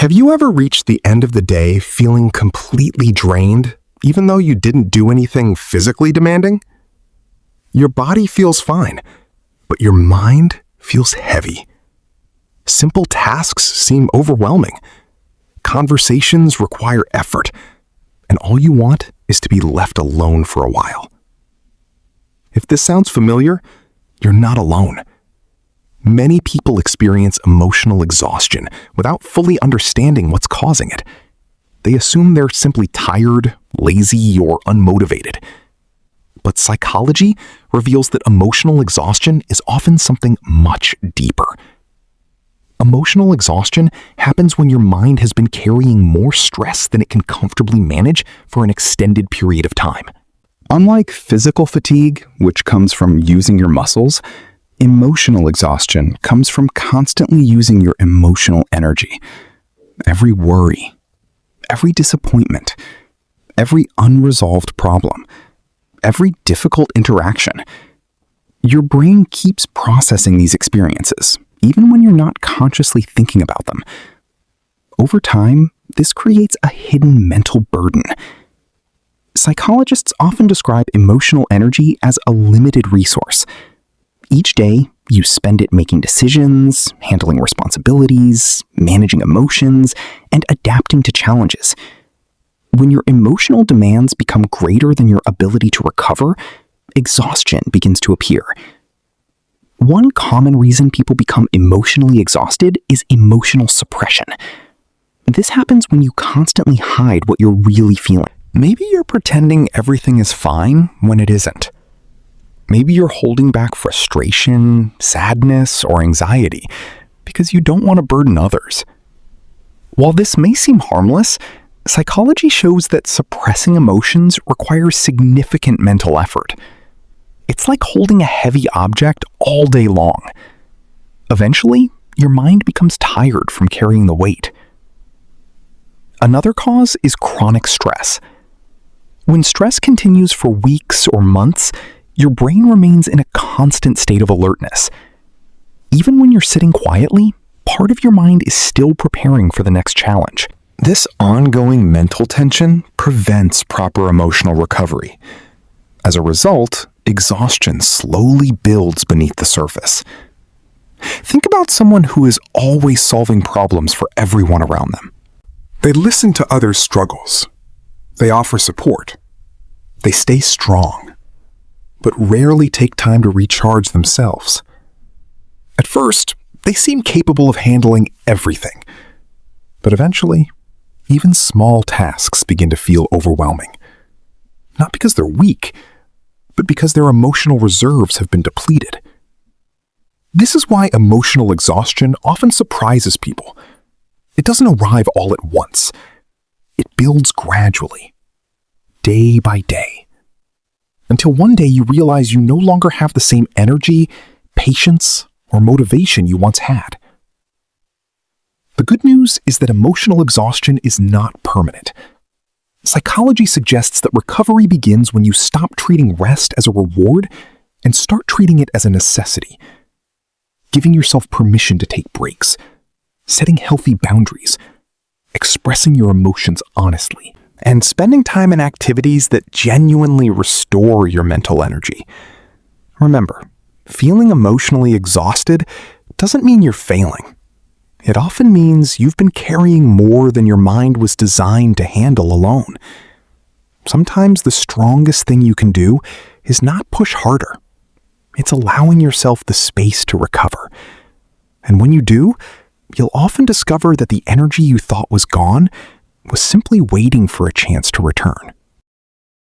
Have you ever reached the end of the day feeling completely drained, even though you didn't do anything physically demanding? Your body feels fine, but your mind feels heavy. Simple tasks seem overwhelming. Conversations require effort, and all you want is to be left alone for a while. If this sounds familiar, you're not alone. Many people experience emotional exhaustion without fully understanding what's causing it. They assume they're simply tired, lazy, or unmotivated. But psychology reveals that emotional exhaustion is often something much deeper. Emotional exhaustion happens when your mind has been carrying more stress than it can comfortably manage for an extended period of time. Unlike physical fatigue, which comes from using your muscles, emotional exhaustion comes from constantly using your emotional energy. Every worry, every disappointment, every unresolved problem, every difficult interaction. Your brain keeps processing these experiences, even when you're not consciously thinking about them. Over time, this creates a hidden mental burden. Psychologists often describe emotional energy as a limited resource. Each day, you spend it making decisions, handling responsibilities, managing emotions, and adapting to challenges. When your emotional demands become greater than your ability to recover, exhaustion begins to appear. One common reason people become emotionally exhausted is emotional suppression. This happens when you constantly hide what you're really feeling. Maybe you're pretending everything is fine when it isn't. Maybe you're holding back frustration, sadness, or anxiety because you don't want to burden others. While this may seem harmless, psychology shows that suppressing emotions requires significant mental effort. It's like holding a heavy object all day long. Eventually, your mind becomes tired from carrying the weight. Another cause is chronic stress. When stress continues for weeks or months, your brain remains in a constant state of alertness. Even when you're sitting quietly, part of your mind is still preparing for the next challenge. This ongoing mental tension prevents proper emotional recovery. As a result, exhaustion slowly builds beneath the surface. Think about someone who is always solving problems for everyone around them. They listen to others' struggles. They offer support. They stay strong, but rarely take time to recharge themselves. At first, they seem capable of handling everything, but eventually, even small tasks begin to feel overwhelming. Not because they're weak, but because their emotional reserves have been depleted. This is why emotional exhaustion often surprises people. It doesn't arrive all at once. It builds gradually, day by day, until one day you realize you no longer have the same energy, patience, or motivation you once had. The good news is that emotional exhaustion is not permanent. Psychology suggests that recovery begins when you stop treating rest as a reward and start treating it as a necessity. Giving yourself permission to take breaks, setting healthy boundaries, expressing your emotions honestly, and spending time in activities that genuinely restore your mental energy. Remember, feeling emotionally exhausted doesn't mean you're failing. It often means you've been carrying more than your mind was designed to handle alone. Sometimes the strongest thing you can do is not push harder. It's allowing yourself the space to recover. And when you do, you'll often discover that the energy you thought was gone was simply waiting for a chance to return.